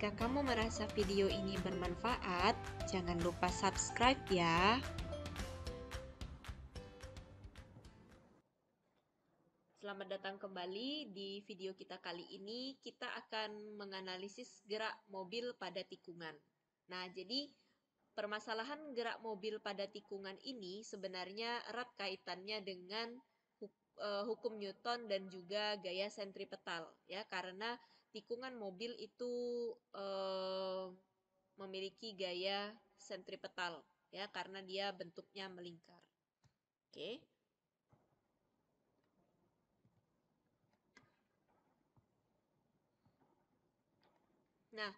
Jika kamu merasa video ini bermanfaat, jangan lupa subscribe ya. Selamat datang kembali. Di video kita kali ini, kita akan menganalisis gerak mobil pada tikungan. Nah, jadi permasalahan gerak mobil pada tikungan ini sebenarnya erat kaitannya dengan hukum Newton dan juga gaya sentripetal, ya, karena tikungan mobil itu memiliki gaya sentripetal, ya, karena dia bentuknya melingkar. Oke. Nah,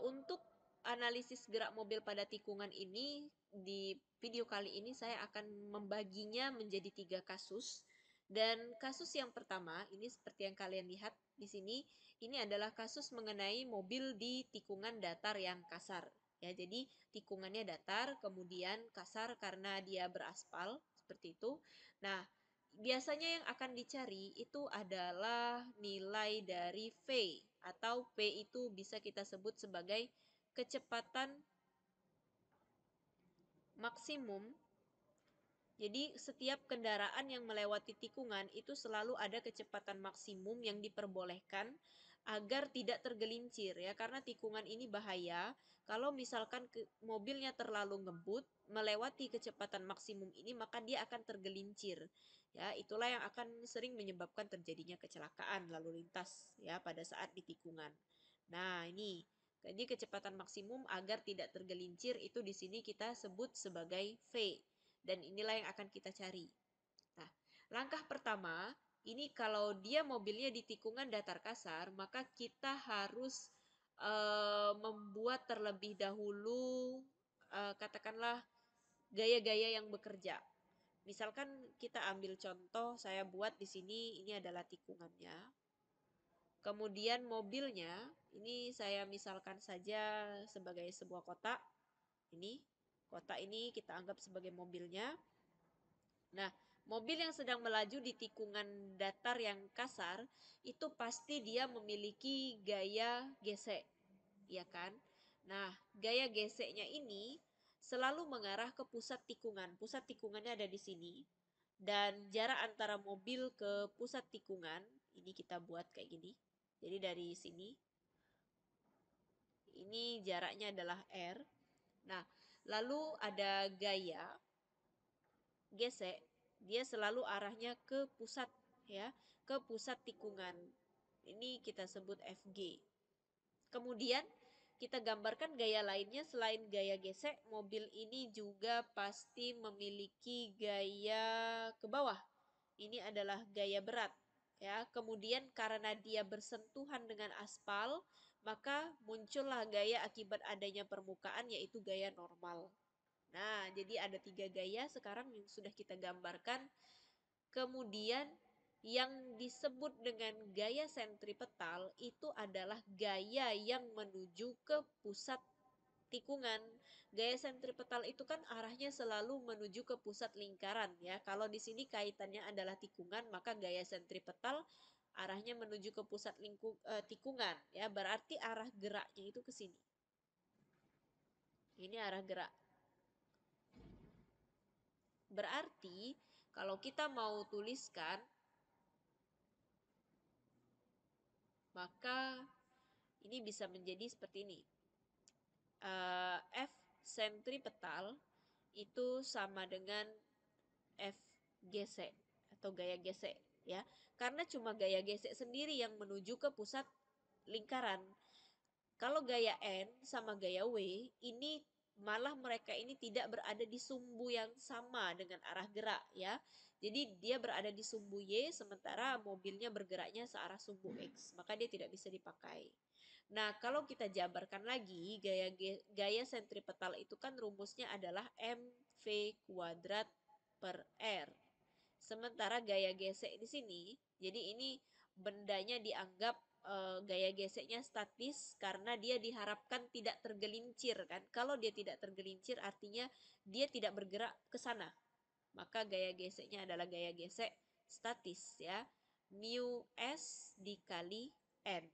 untuk analisis gerak mobil pada tikungan ini, di video kali ini saya akan membaginya menjadi 3 kasus. Dan kasus yang pertama, ini seperti yang kalian lihat di sini, ini adalah kasus mengenai mobil di tikungan datar yang kasar. Ya, jadi tikungannya datar, kemudian kasar karena dia beraspal, seperti itu. Nah, biasanya yang akan dicari itu adalah nilai dari V, atau P itu bisa kita sebut sebagai kecepatan maksimum. Jadi setiap kendaraan yang melewati tikungan itu selalu ada kecepatan maksimum yang diperbolehkan agar tidak tergelincir, ya, karena tikungan ini bahaya. Kalau misalkan mobilnya terlalu ngebut melewati kecepatan maksimum ini, maka dia akan tergelincir. Ya, itulah yang akan sering menyebabkan terjadinya kecelakaan lalu lintas, ya, pada saat di tikungan. Nah, ini jadi kecepatan maksimum agar tidak tergelincir itu di sini kita sebut sebagai V. Dan inilah yang akan kita cari. Nah, langkah pertama, ini kalau dia mobilnya di tikungan datar kasar, maka kita harus membuat terlebih dahulu, katakanlah, gaya-gaya yang bekerja. Misalkan kita ambil contoh, saya buat di sini, ini adalah tikungannya. Kemudian mobilnya, ini saya misalkan saja sebagai sebuah kotak. Ini, kotak ini kita anggap sebagai mobilnya. Nah, mobil yang sedang melaju di tikungan datar yang kasar, itu pasti dia memiliki gaya gesek, ya kan? Nah, gaya geseknya ini selalu mengarah ke pusat tikungan. Pusat tikungannya ada di sini. Dan jarak antara mobil ke pusat tikungan, ini kita buat kayak gini. Jadi dari sini, ini jaraknya adalah R. Nah, lalu ada gaya gesek, dia selalu arahnya ke pusat, ya, ke pusat tikungan. Ini kita sebut FG. Kemudian kita gambarkan gaya lainnya selain gaya gesek, mobil ini juga pasti memiliki gaya ke bawah. Ini adalah gaya berat, ya. Kemudian karena dia bersentuhan dengan aspal, maka muncullah gaya akibat adanya permukaan, yaitu gaya normal. Nah, jadi ada 3 gaya sekarang yang sudah kita gambarkan. Kemudian yang disebut dengan gaya sentripetal itu adalah gaya yang menuju ke pusat tikungan. Gaya sentripetal itu kan arahnya selalu menuju ke pusat lingkaran, ya. Kalau di sini kaitannya adalah tikungan, maka gaya sentripetal arahnya menuju ke pusat tikungan, ya. Berarti arah geraknya itu ke sini. Ini arah gerak. Berarti kalau kita mau tuliskan, maka ini bisa menjadi seperti ini. F sentripetal itu sama dengan F gesek atau gaya gesek, ya. Karena cuma gaya gesek sendiri yang menuju ke pusat lingkaran. Kalau gaya N sama gaya W, ini malah mereka ini tidak berada di sumbu yang sama dengan arah gerak, ya. Jadi dia berada di sumbu Y, sementara mobilnya bergeraknya searah sumbu X, maka dia tidak bisa dipakai. Nah, kalau kita jabarkan lagi, gaya sentripetal itu kan rumusnya adalah mv kuadrat per R. Sementara gaya gesek di sini, jadi ini bendanya dianggap gaya geseknya statis karena dia diharapkan tidak tergelincir, kan. Kalau dia tidak tergelincir artinya dia tidak bergerak ke sana. Maka gaya geseknya adalah gaya gesek statis, ya. Mu S dikali N.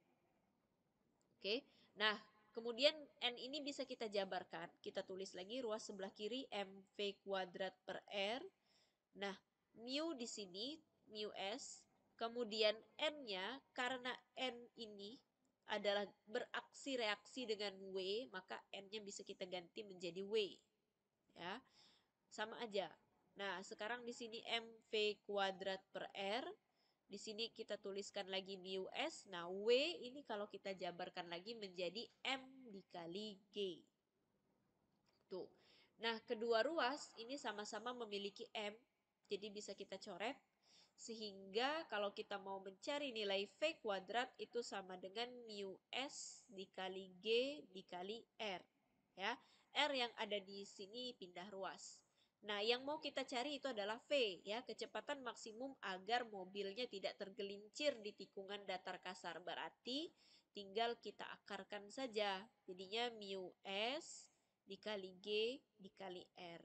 Oke. Nah, kemudian N ini bisa kita jabarkan. Kita tulis lagi ruas sebelah kiri MV kuadrat per R. Nah, mu di sini, mu S. Kemudian N-nya, karena N ini adalah beraksi reaksi dengan W, maka N-nya bisa kita ganti menjadi W. Ya, sama aja. Nah, sekarang di sini MV kuadrat per R. Di sini kita tuliskan lagi mu S. Nah, W ini kalau kita jabarkan lagi menjadi M dikali G. Tuh. Nah, kedua ruas ini sama-sama memiliki M. Jadi bisa kita coret. Sehingga kalau kita mau mencari nilai V kuadrat itu sama dengan mu S dikali G dikali R. Ya, R yang ada di sini pindah ruas. Nah, yang mau kita cari itu adalah V, ya, kecepatan maksimum agar mobilnya tidak tergelincir di tikungan datar kasar. Berarti tinggal kita akarkan saja. Jadinya mu S dikali G dikali R.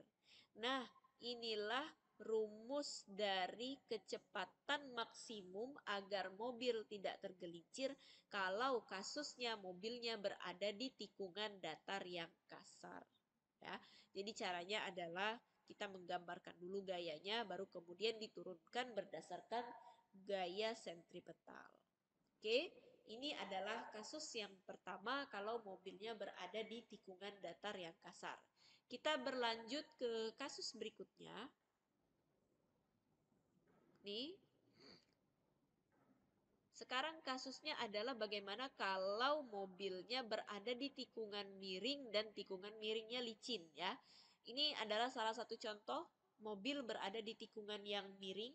Nah, inilah rumus dari kecepatan maksimum agar mobil tidak tergelincir kalau kasusnya mobilnya berada di tikungan datar yang kasar. Ya, jadi caranya adalah kita menggambarkan dulu gayanya, baru kemudian diturunkan berdasarkan gaya sentripetal. Oke, ini adalah kasus yang pertama kalau mobilnya berada di tikungan datar yang kasar. Kita berlanjut ke kasus berikutnya. Nih, sekarang kasusnya adalah bagaimana kalau mobilnya berada di tikungan miring dan tikungan miringnya licin, ya. Ini adalah salah satu contoh mobil berada di tikungan yang miring.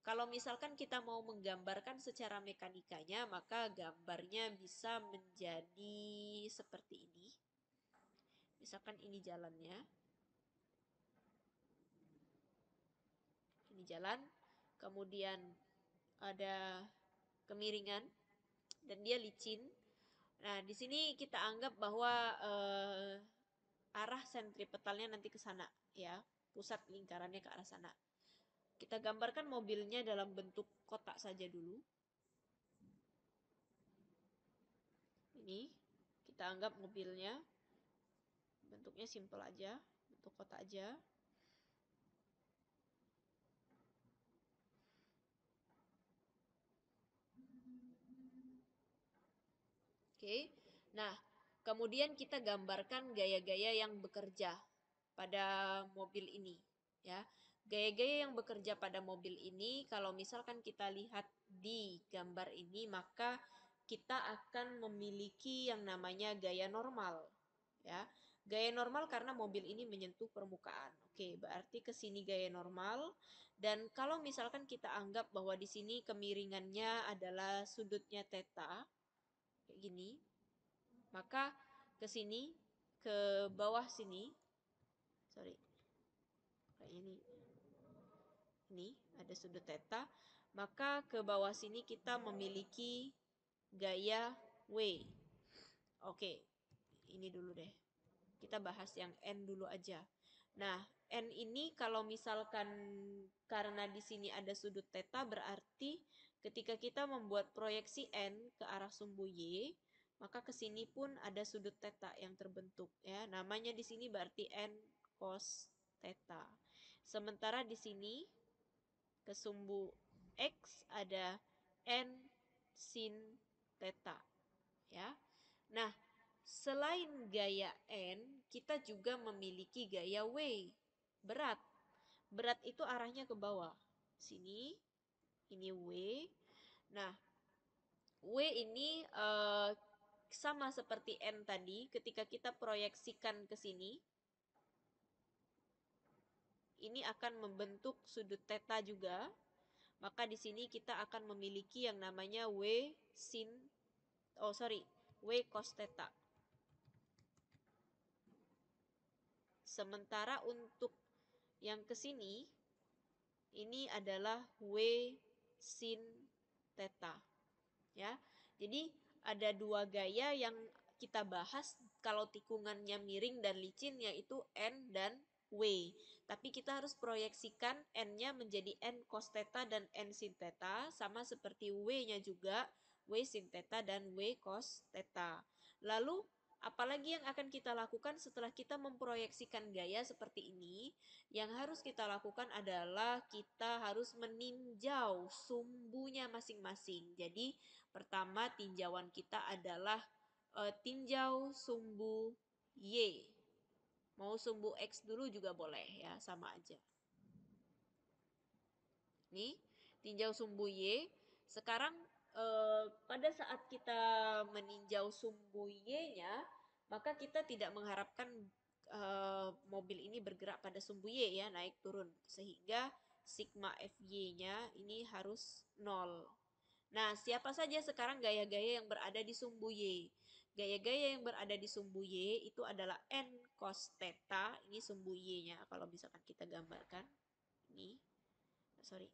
Kalau misalkan kita mau menggambarkan secara mekanikanya, maka gambarnya bisa menjadi seperti ini. Misalkan ini jalannya. Ini jalan, kemudian ada kemiringan dan dia licin. Nah, di sini kita anggap bahwa arah sentripetalnya nanti ke sana, ya. Pusat lingkarannya ke arah sana. Kita gambarkan mobilnya dalam bentuk kotak saja dulu. Ini kita anggap mobilnya bentuknya simple aja, bentuk kotak aja. Oke. Nah, kemudian kita gambarkan gaya-gaya yang bekerja pada mobil ini, ya. Gaya-gaya yang bekerja pada mobil ini kalau misalkan kita lihat di gambar ini, maka kita akan memiliki yang namanya gaya normal, ya. Gaya normal karena mobil ini menyentuh permukaan. Oke, berarti ke sini gaya normal. Dan kalau misalkan kita anggap bahwa di sini kemiringannya adalah sudutnya theta, kayak gini, maka ke sini, ke bawah sini, sorry, kayaknya ini ada sudut theta, maka ke bawah sini kita memiliki gaya W. Oke, ini dulu deh. Kita bahas yang N dulu aja. Nah, N ini kalau misalkan karena di sini ada sudut theta, berarti ketika kita membuat proyeksi N ke arah sumbu Y, maka ke sini pun ada sudut theta yang terbentuk, ya. Namanya di sini berarti N cos theta. Sementara di sini ke sumbu X ada N sin theta, ya. Nah, selain gaya N, kita juga memiliki gaya W, berat. Berat itu arahnya ke bawah. Sini, ini W. Nah, W ini sama seperti N tadi, ketika kita proyeksikan ke sini, ini akan membentuk sudut theta juga. Maka di sini kita akan memiliki yang namanya W sin, W cos theta. Sementara untuk yang ke sini, ini adalah W sin theta. Ya, jadi ada dua gaya yang kita bahas kalau tikungannya miring dan licin, yaitu N dan W. Tapi kita harus proyeksikan N-nya menjadi N cos theta dan N sin theta, sama seperti W-nya juga W sin theta dan W cos theta. Lalu apalagi yang akan kita lakukan setelah kita memproyeksikan gaya seperti ini? Yang harus kita lakukan adalah kita harus meninjau sumbunya masing-masing. Jadi pertama tinjauan kita adalah tinjau sumbu Y. Mau sumbu X dulu juga boleh ya, sama aja. Nih, tinjau sumbu Y. Sekarang pada saat kita meninjau sumbu Y-nya, maka kita tidak mengharapkan mobil ini bergerak pada sumbu Y ya, naik turun. Sehingga sigma FY-nya ini harus 0. Nah, siapa saja sekarang gaya-gaya yang berada di sumbu Y? Gaya-gaya yang berada di sumbu Y itu adalah N cos theta, ini sumbu Y-nya kalau misalkan kita gambarkan. Ini, sorry.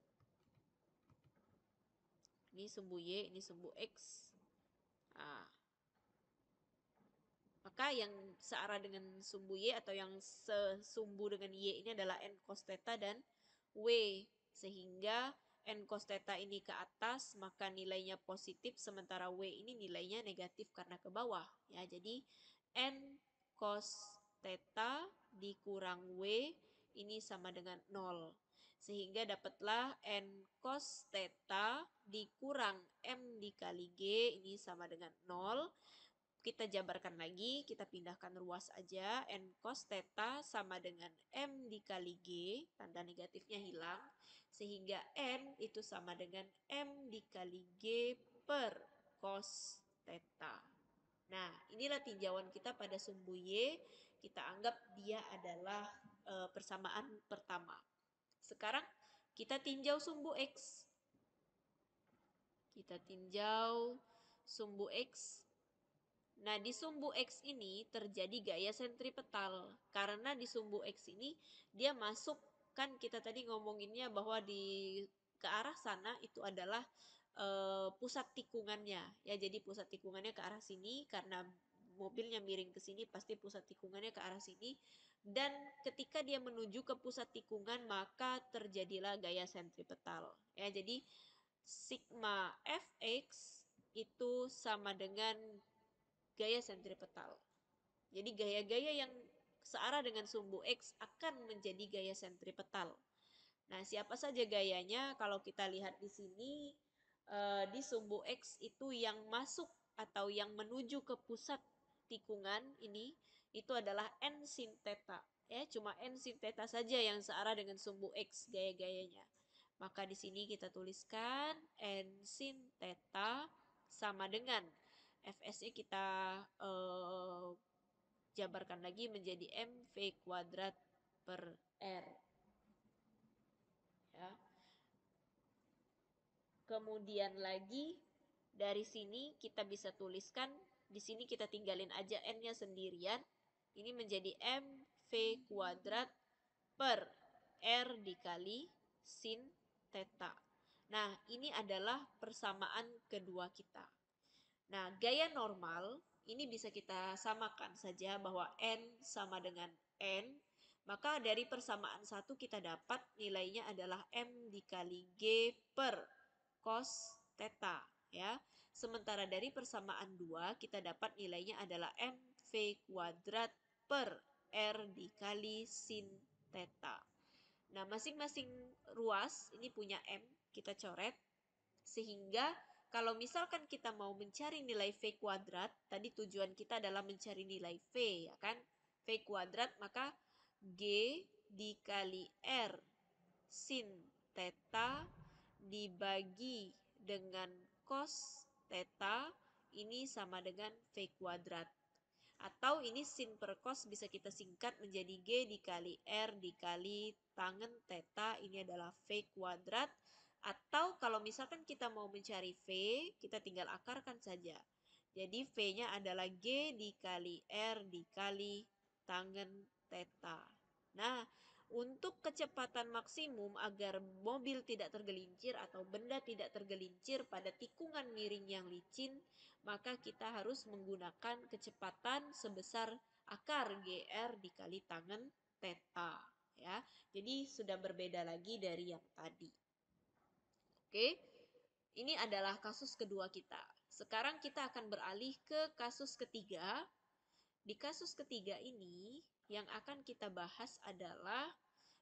Ini sumbu Y, ini sumbu X. Nah, maka yang searah dengan sumbu Y atau yang sesumbu dengan Y ini adalah N cos theta dan W. Sehingga N cos theta ini ke atas, maka nilainya positif, sementara W ini nilainya negatif karena ke bawah. Ya, jadi N cos theta dikurang W ini sama dengan 0. Sehingga dapatlah N cos theta dikurang M dikali G ini sama dengan 0. Kita jabarkan lagi, kita pindahkan ruas aja. N cos theta sama dengan M dikali G, tanda negatifnya hilang. Sehingga N itu sama dengan M dikali G per cos theta. Nah, inilah tinjauan kita pada sumbu Y. Kita anggap dia adalah persamaan pertama. Sekarang kita tinjau sumbu X. Kita tinjau sumbu X. Nah, di sumbu X ini terjadi gaya sentripetal. Karena di sumbu X ini dia masuk, kan kita tadi ngomonginnya bahwa di ke arah sana itu adalah pusat tikungannya. Ya, jadi pusat tikungannya ke arah sini karena mobilnya miring ke sini pasti pusat tikungannya ke arah sini. Dan ketika dia menuju ke pusat tikungan maka terjadilah gaya sentripetal. Ya, jadi sigma Fx itu sama dengan gaya sentripetal. Jadi gaya-gaya yang searah dengan sumbu X akan menjadi gaya sentripetal. Nah, siapa saja gayanya? Kalau kita lihat di sini, di sumbu X itu yang masuk atau yang menuju ke pusat tikungan ini, itu adalah N sin theta. Ya, cuma N sin theta saja yang searah dengan sumbu X gaya-gayanya. Maka di sini kita tuliskan N sin theta sama dengan Fs-nya kita jabarkan lagi menjadi mv kuadrat per r. Ya. Kemudian lagi dari sini kita bisa tuliskan, di sini kita tinggalin aja n-nya sendirian. Ini menjadi mv kuadrat per r dikali sin theta. Nah, ini adalah persamaan kedua kita. Nah, gaya normal ini bisa kita samakan saja bahwa N sama dengan N. Maka dari persamaan 1 kita dapat nilainya adalah M dikali G per cos theta. Ya. Sementara dari persamaan 2 kita dapat nilainya adalah MV kuadrat per R dikali sin theta. Nah, masing-masing ruas ini punya M, kita coret. Sehingga kalau misalkan kita mau mencari nilai V kuadrat, tadi tujuan kita adalah mencari nilai V, ya kan? V kuadrat, maka G dikali R sin theta dibagi dengan cos theta, ini sama dengan V kuadrat. Atau ini sin per cos bisa kita singkat menjadi G dikali R dikali tangen theta, ini adalah V kuadrat. Atau kalau misalkan kita mau mencari V, kita tinggal akarkan saja. Jadi V-nya adalah G dikali R dikali tangen theta. Nah, untuk kecepatan maksimum agar mobil tidak tergelincir atau benda tidak tergelincir pada tikungan miring yang licin, maka kita harus menggunakan kecepatan sebesar akar GR dikali tangen theta. Ya, jadi sudah berbeda lagi dari yang tadi. Oke, ini adalah kasus kedua kita. sekarang kita akan beralih ke kasus ketiga. Di kasus ketiga ini, yang akan kita bahas adalah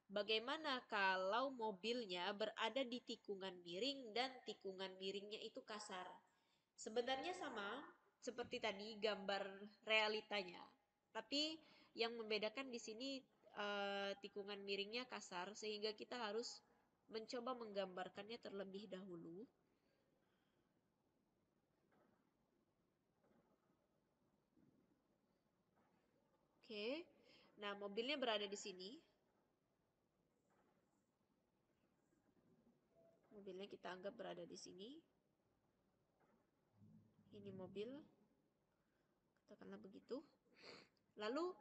bagaimana kalau mobilnya berada di tikungan miring dan tikungan miringnya itu kasar. Sebenarnya sama seperti tadi gambar realitanya, tapi yang membedakan di sini tikungan miringnya kasar sehingga kita harus mencoba menggambarkannya terlebih dahulu. Oke. Nah, mobilnya berada di sini. Mobilnya kita anggap berada di sini. Ini mobil, katakanlah begitu. Lalu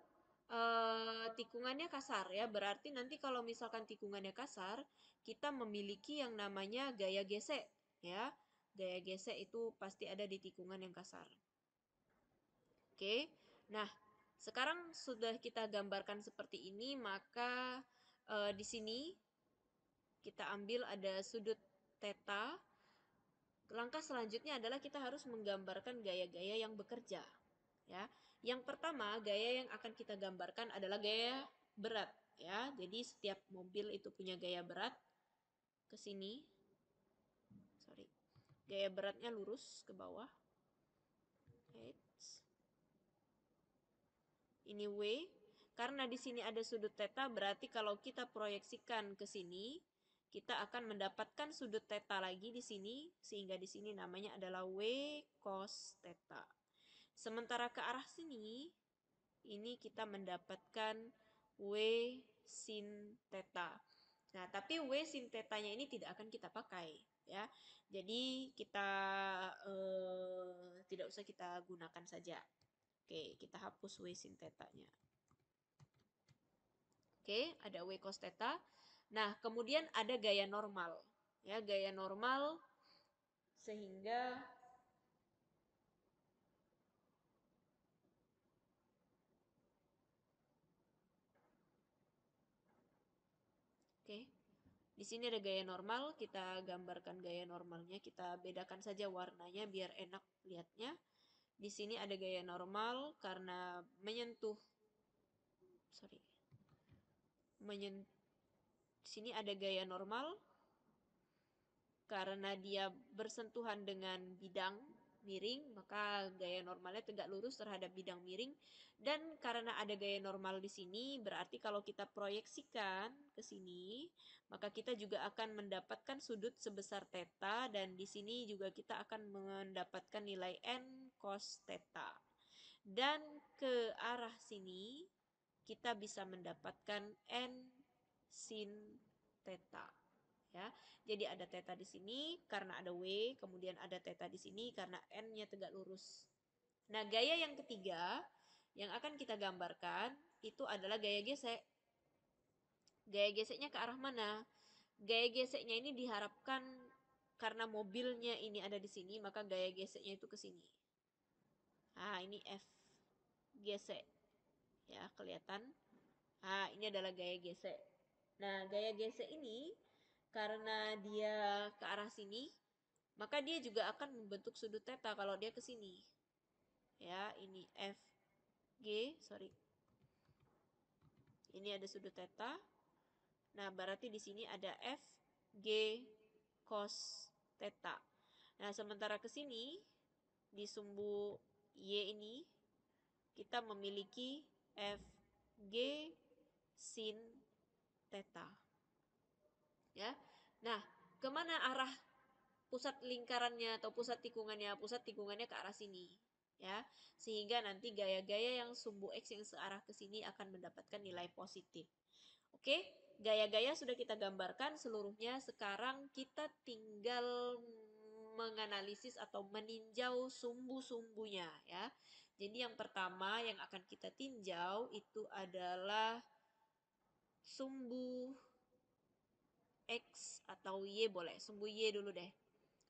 tikungannya kasar ya, berarti nanti kalau misalkan tikungannya kasar, kita memiliki yang namanya gaya gesek ya. Gaya gesek itu pasti ada di tikungan yang kasar. Oke. Nah, sekarang sudah kita gambarkan seperti ini, maka di sini kita ambil ada sudut theta. Langkah selanjutnya adalah kita harus menggambarkan gaya-gaya yang bekerja. Ya, yang pertama gaya yang akan kita gambarkan adalah gaya berat. Ya, jadi setiap mobil itu punya gaya berat. Ke sini, sorry, gaya beratnya lurus ke bawah. Ini W. Karena di sini ada sudut theta, berarti kalau kita proyeksikan ke sini, kita akan mendapatkan sudut theta lagi di sini, sehingga di sini namanya adalah W cos theta. Sementara ke arah sini, ini kita mendapatkan W sin theta. Nah, tapi W sin theta-nya ini tidak akan kita pakai, ya. Jadi kita tidak usah kita gunakan saja. Oke, kita hapus W sin theta-nya. Oke, ada W cos theta. Nah, kemudian ada gaya normal. Ya, gaya normal sehingga oke. Di sini ada gaya normal, kita gambarkan gaya normalnya, kita bedakan saja warnanya biar enak lihatnya. Di sini ada gaya normal karena menyentuh sorry. Di sini ada gaya normal karena dia bersentuhan dengan bidang miring, maka gaya normalnya tegak lurus terhadap bidang miring. Dan karena ada gaya normal di sini, berarti kalau kita proyeksikan ke sini, maka kita juga akan mendapatkan sudut sebesar theta, dan di sini juga kita akan mendapatkan nilai n cos theta. Dan ke arah sini, kita bisa mendapatkan n sin theta. Ya. Jadi ada theta di sini karena ada W, kemudian ada theta di sini karena N-nya tegak lurus. Nah, gaya yang ketiga yang akan kita gambarkan itu adalah gaya gesek. Gaya geseknya ke arah mana? Gaya geseknya ini diharapkan karena mobilnya ini ada di sini, maka gaya geseknya itu ke sini. Nah, ini F. Gesek. Ya, kelihatan. Nah, ini adalah gaya gesek. Nah, gaya gesek ini karena dia ke arah sini, maka dia juga akan membentuk sudut theta kalau dia ke sini. Ya, ini F G, sorry. Ini ada sudut theta. Nah, berarti di sini ada F G cos theta. Nah, sementara ke sini di sumbu Y ini kita memiliki F G sin theta. Ya. Nah, kemana arah pusat lingkarannya atau pusat tikungannya? Pusat tikungannya ke arah sini. Ya, sehingga nanti gaya-gaya yang sumbu X yang searah ke sini akan mendapatkan nilai positif. Oke, gaya-gaya sudah kita gambarkan seluruhnya. Sekarang kita tinggal menganalisis atau meninjau sumbu-sumbunya ya. Jadi yang pertama yang akan kita tinjau itu adalah sumbu X atau Y boleh. Sumbu Y dulu deh.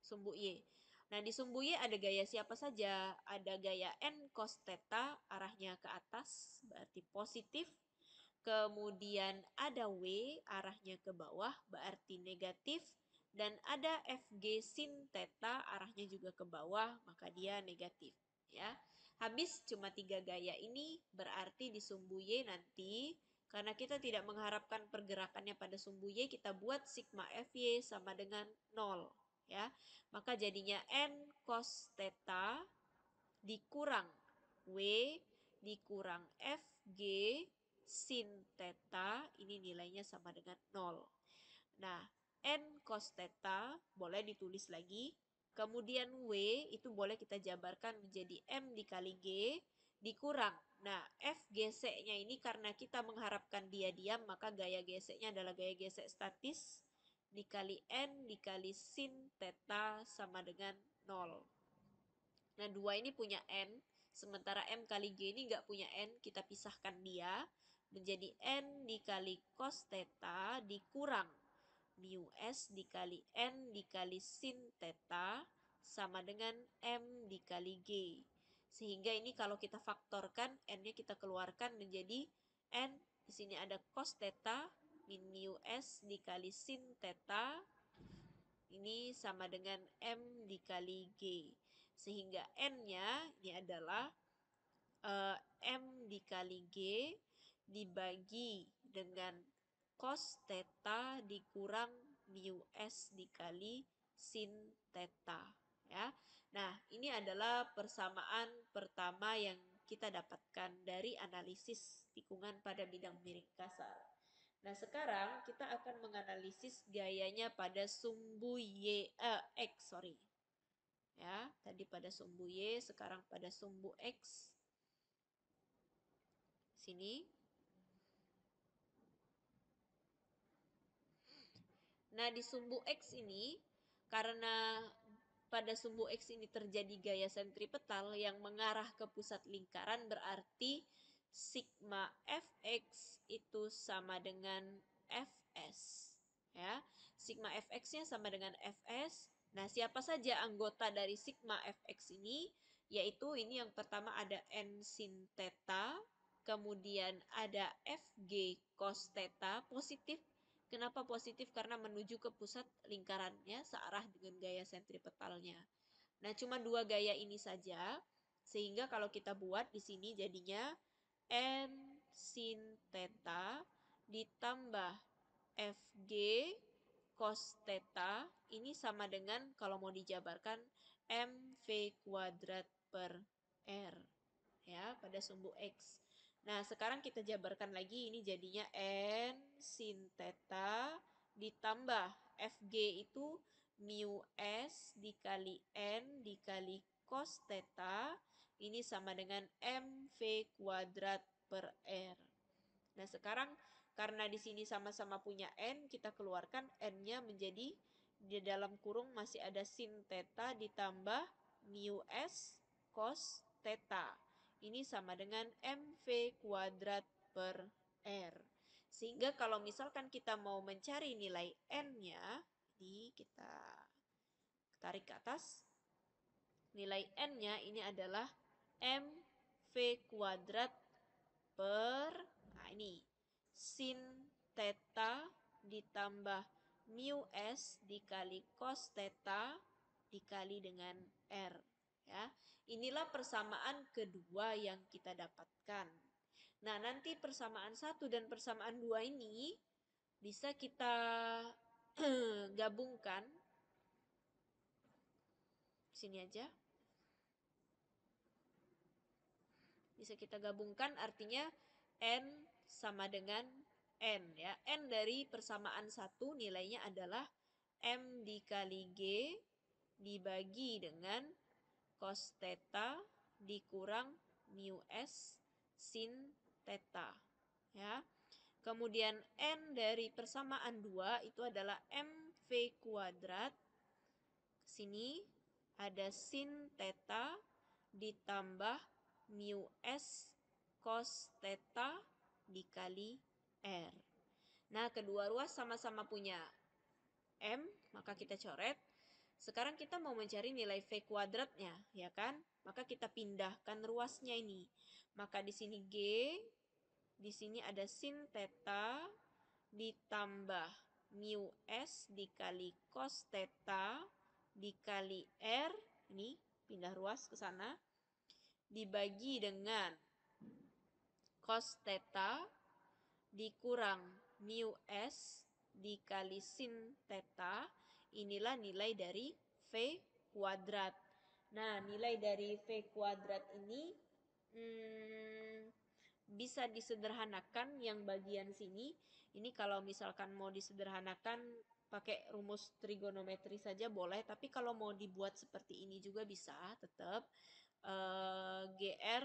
Sumbu Y. Nah, di sumbu Y ada gaya siapa saja? Ada gaya N cos theta, arahnya ke atas, berarti positif. Kemudian ada W, arahnya ke bawah, berarti negatif. dan ada FG sin theta arahnya juga ke bawah, maka dia negatif. Ya, habis cuma 3 gaya ini, berarti di sumbu Y nanti, karena kita tidak mengharapkan pergerakannya pada sumbu Y, kita buat sigma FY sama dengan 0. Ya, maka jadinya N cos theta dikurang W dikurang FG sin theta, ini nilainya sama dengan 0. Nah, N cos theta boleh ditulis lagi. Kemudian W itu boleh kita jabarkan menjadi M dikali G dikurang. Nah, F geseknya ini karena kita mengharapkan dia diam, maka gaya geseknya adalah gaya gesek statis dikali N dikali sin theta sama dengan 0. Nah, 2 ini punya N, sementara M kali G ini nggak punya N, kita pisahkan dia menjadi N dikali cos theta dikurang mu S dikali N dikali sin theta sama dengan M dikali G. Sehingga ini kalau kita faktorkan, N-nya kita keluarkan menjadi N, di sini ada cos theta min mu S dikali sin theta, ini sama dengan M dikali G. Sehingga N-nya ini adalah M dikali G dibagi dengan cos theta dikurang mu S dikali sin theta. Ya. Nah, ini adalah persamaan pertama yang kita dapatkan dari analisis tikungan pada bidang miring kasar. Nah, sekarang kita akan menganalisis gayanya pada sumbu X, sorry. Ya, tadi pada sumbu Y, sekarang pada sumbu X. Sini. Nah, di sumbu X ini, karena pada sumbu X ini terjadi gaya sentripetal yang mengarah ke pusat lingkaran, berarti sigma Fx itu sama dengan Fs. Ya, sigma Fx-nya sama dengan Fs. Nah, siapa saja anggota dari sigma Fx ini? Yaitu ini yang pertama ada N sin theta, kemudian ada Fg cos theta, positif. Kenapa positif? Karena menuju ke pusat lingkarannya searah dengan gaya sentripetalnya. Nah, cuma 2 gaya ini saja, sehingga kalau kita buat di sini jadinya N sin theta ditambah Fg cos theta, ini sama dengan kalau mau dijabarkan mv kuadrat per r, ya, pada sumbu X. Nah, sekarang kita jabarkan lagi, ini jadinya N sin theta ditambah Fg itu mu S dikali N dikali cos theta, ini sama dengan mv kuadrat per R. Nah, sekarang karena di sini sama-sama punya N, kita keluarkan N-nya menjadi di dalam kurung masih ada sin theta ditambah mu S cos theta. Ini sama dengan mv kuadrat per R. Sehingga kalau misalkan kita mau mencari nilai N-nya, ini kita tarik ke atas. Nilai N-nya ini adalah mv kuadrat per, nah ini, sin theta ditambah mu S dikali cos theta dikali dengan R. Ya, inilah persamaan kedua yang kita dapatkan. Nah, nanti persamaan 1 dan persamaan 2 ini bisa kita gabungkan. Sini aja. Bisa kita gabungkan, artinya N sama dengan N, ya. N dari persamaan 1 nilainya adalah M dikali G dibagi dengan cos theta dikurang mu S sin theta, ya. Kemudian N dari persamaan 2 itu adalah mv kuadrat. Sini ada sin theta ditambah mu S cos theta dikali R. Nah, kedua ruas sama-sama punya M, maka kita coret. Sekarang kita mau mencari nilai V kuadratnya, ya kan? Maka kita pindahkan ruasnya ini. Maka di sini G, di sini ada sin theta ditambah mu S dikali cos theta dikali R, ini pindah ruas ke sana, dibagi dengan cos theta dikurang mu S dikali sin theta. Inilah nilai dari V kuadrat. Nah, nilai dari V kuadrat ini bisa disederhanakan yang bagian sini. Ini kalau misalkan mau disederhanakan pakai rumus trigonometri saja boleh, tapi kalau mau dibuat seperti ini juga bisa tetap. GR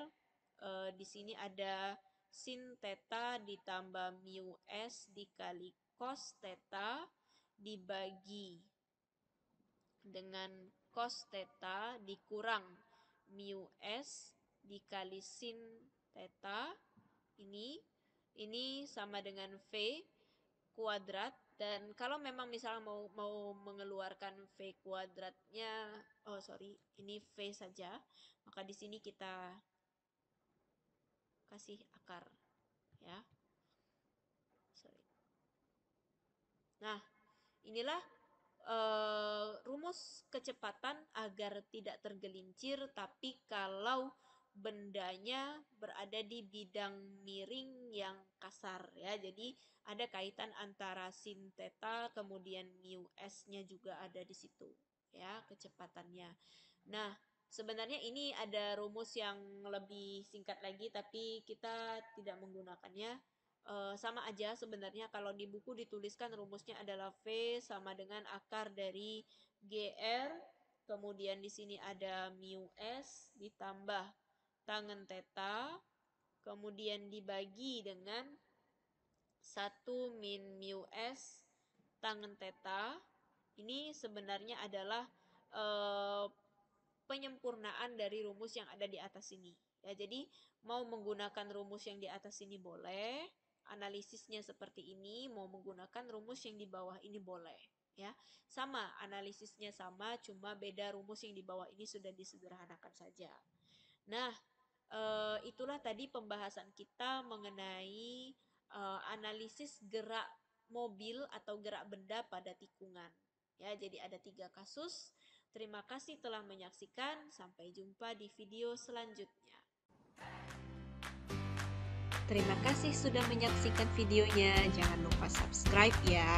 di sini ada sin theta ditambah mu S dikali cos theta dibagi dengan cos theta dikurang mu S dikali sin theta. Ini sama dengan V kuadrat, dan kalau memang misalnya mau mengeluarkan V kuadratnya, ini V saja, maka di sini kita kasih akar ya. Nah, inilah rumus kecepatan agar tidak tergelincir tapi kalau bendanya berada di bidang miring yang kasar ya. Jadi ada kaitan antara sin theta kemudian mu S-nya juga ada di situ ya, kecepatannya. Nah, sebenarnya ini ada rumus yang lebih singkat lagi tapi kita tidak menggunakannya. Sama aja sebenarnya, kalau di buku dituliskan rumusnya adalah V sama dengan akar dari GR, kemudian di sini ada mu S ditambah tangen theta, kemudian dibagi dengan 1 min mu S tangen theta. Ini sebenarnya adalah penyempurnaan dari rumus yang ada di atas ini. Ya, jadi mau menggunakan rumus yang di atas ini boleh, analisisnya seperti ini, mau menggunakan rumus yang di bawah ini boleh. Ya, sama, analisisnya sama, cuma beda rumus yang di bawah ini sudah disederhanakan saja. Nah, itulah tadi pembahasan kita mengenai analisis gerak mobil atau gerak benda pada tikungan. Ya, jadi ada 3 kasus. Terima kasih telah menyaksikan. Sampai jumpa di video selanjutnya. Terima kasih sudah menyaksikan videonya. Jangan lupa subscribe ya.